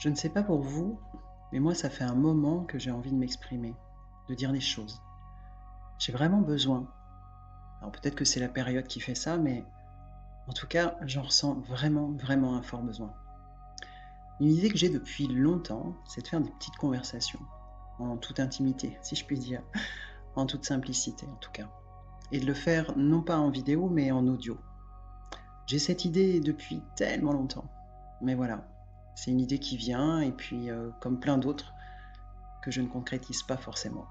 Je ne sais pas pour vous, mais moi, ça fait un moment que j'ai envie de m'exprimer, de dire des choses. J'ai vraiment besoin. Alors peut-être que c'est la période qui fait ça, mais en tout cas, j'en ressens vraiment, vraiment un fort besoin. Une idée que j'ai depuis longtemps, c'est de faire des petites conversations, en toute intimité, si je puis dire, en toute simplicité en tout cas. Et de le faire non pas en vidéo, mais en audio. J'ai cette idée depuis tellement longtemps. Mais voilà, c'est une idée qui vient, et puis comme plein d'autres, que je ne concrétise pas forcément.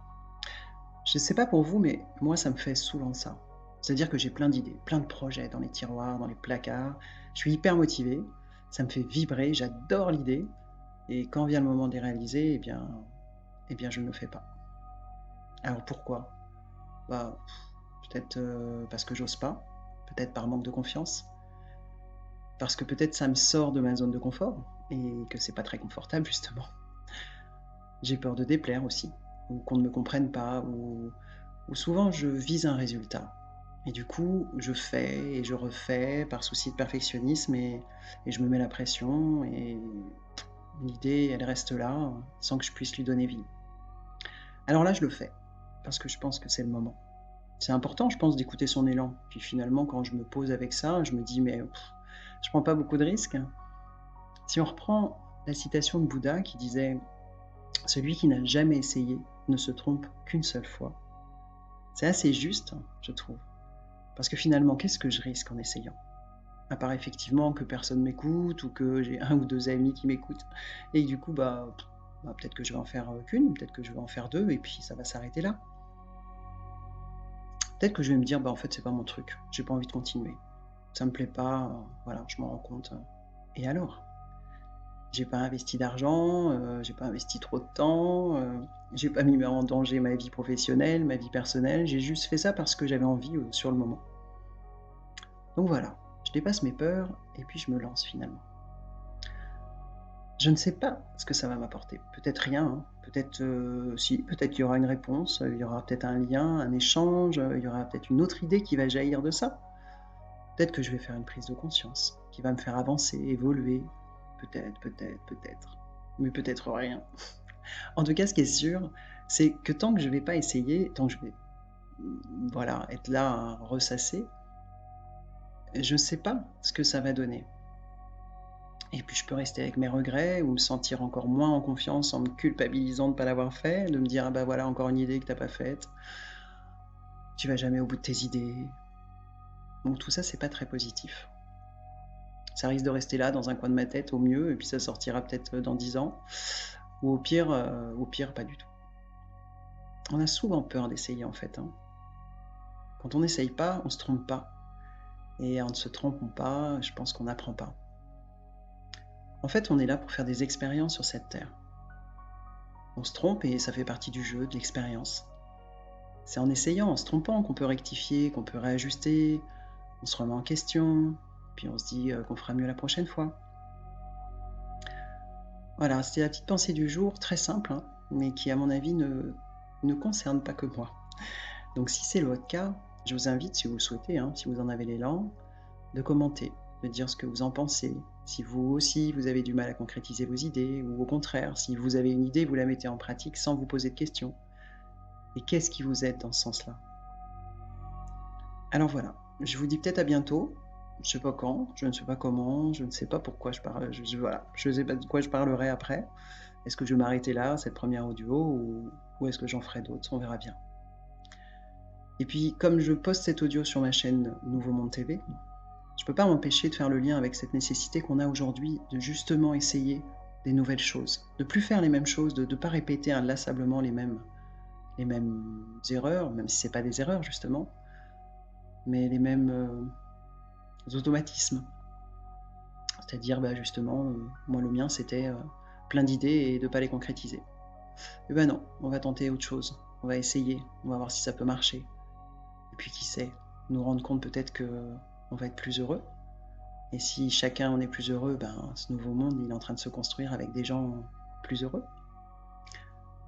Je sais pas pour vous, mais moi, ça me fait souvent ça. C'est-à-dire que j'ai plein d'idées, plein de projets dans les tiroirs, dans les placards. Je suis hyper motivée, ça me fait vibrer, j'adore l'idée. Et quand vient le moment de les réaliser, eh bien, je ne le fais pas. Alors pourquoi? Bah, peut-être parce que j'ose pas, peut-être par manque de confiance, parce que peut-être ça me sort de ma zone de confort et que c'est pas très confortable justement. J'ai peur de déplaire aussi, ou qu'on ne me comprenne pas, ou souvent je vise un résultat. Et du coup, je fais et je refais par souci de perfectionnisme et je me mets la pression et l'idée, elle reste là, sans que je puisse lui donner vie. Alors là, je le fais, parce que je pense que c'est le moment. C'est important, je pense, d'écouter son élan. Puis finalement, quand je me pose avec ça, je me dis: «Mais je prends pas beaucoup de risques». Si on reprend la citation de Bouddha qui disait: «Celui qui n'a jamais essayé ne se trompe qu'une seule fois», c'est assez juste, je trouve. Parce que finalement, qu'est-ce que je risque en essayant? À part effectivement que personne m'écoute ou que j'ai un ou 2 amis qui m'écoutent et du coup, peut-être que je vais en faire, qu'1, peut-être que je vais en faire 2 et puis ça va s'arrêter là. Peut-être que je vais me dire: «Bah, en fait, c'est pas mon truc, j'ai pas envie de continuer. Ça me plaît pas, voilà, je m'en rends compte, et alors? J'ai pas investi d'argent, j'ai pas investi trop de temps, j'ai pas mis en danger ma vie professionnelle, ma vie personnelle, j'ai juste fait ça parce que j'avais envie, sur le moment». Donc voilà, je dépasse mes peurs et puis je me lance finalement. Je ne sais pas ce que ça va m'apporter. Peut-être rien, hein. Peut-être, si, peut-être qu'il y aura une réponse, il y aura peut-être un lien, un échange, il y aura peut-être une autre idée qui va jaillir de ça. Peut-être que je vais faire une prise de conscience qui va me faire avancer, évoluer. Peut-être, peut-être, peut-être. Mais peut-être rien. En tout cas, ce qui est sûr, c'est que tant que je vais pas essayer, tant que je vais, voilà, être là à ressasser, je sais pas ce que ça va donner. Et puis je peux rester avec mes regrets ou me sentir encore moins en confiance en me culpabilisant de ne pas l'avoir fait, de me dire: «Ah bah voilà, encore une idée que tu as pas faite. Tu vas jamais au bout de tes idées». Donc tout ça, c'est pas très positif. Ça risque de rester là dans un coin de ma tête au mieux et puis ça sortira peut-être, dans 10 ans ou au pire pas du tout. On a souvent peur d'essayer en fait, hein. Quand on n'essaye pas, on se trompe pas et en ne se trompant pas, je pense qu'on n'apprend pas. En fait, on est là pour faire des expériences sur cette terre. On se trompe et ça fait partie du jeu, de l'expérience. C'est en essayant, en se trompant qu'on peut rectifier, qu'on peut réajuster, on se remet en question, puis on se dit, qu'on fera mieux la prochaine fois. Voilà, c'était la petite pensée du jour, très simple, hein, mais qui à mon avis ne concerne pas que moi. Donc si c'est votre cas, je vous invite, si vous le souhaitez, hein, si vous en avez l'élan, de commenter, de dire ce que vous en pensez. Si vous aussi, vous avez du mal à concrétiser vos idées ou au contraire, si vous avez une idée, vous la mettez en pratique sans vous poser de questions. Et qu'est-ce qui vous aide dans ce sens-là? Alors voilà, je vous dis peut-être à bientôt. Je sais pas quand, je ne sais pas comment, je ne sais pas pourquoi je parle, voilà, je sais pas de quoi je parlerai après. Est-ce que je vais m'arrêter là, cette première audio, ou est-ce que j'en ferai d'autres? On verra bien. Et puis, comme je poste cet audio sur ma chaîne Nouveau Monde TV, je peux pas m'empêcher de faire le lien avec cette nécessité qu'on a aujourd'hui de justement essayer des nouvelles choses, de plus faire les mêmes choses, de pas répéter inlassablement les mêmes erreurs, même si c'est pas des erreurs justement, mais les mêmes, automatismes. C'est-à-dire, bah, justement, moi le mien c'était, plein d'idées et de pas les concrétiser. Et ben non, on va tenter autre chose. On va essayer, on va voir si ça peut marcher. Et puis qui sait, nous rendre compte peut-être qu'on va être plus heureux. Et si chacun en est plus heureux, ben, ce nouveau monde, il est en train de se construire avec des gens plus heureux.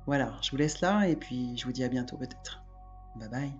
Voilà, je vous laisse là et puis je vous dis à bientôt peut-être. Bye bye.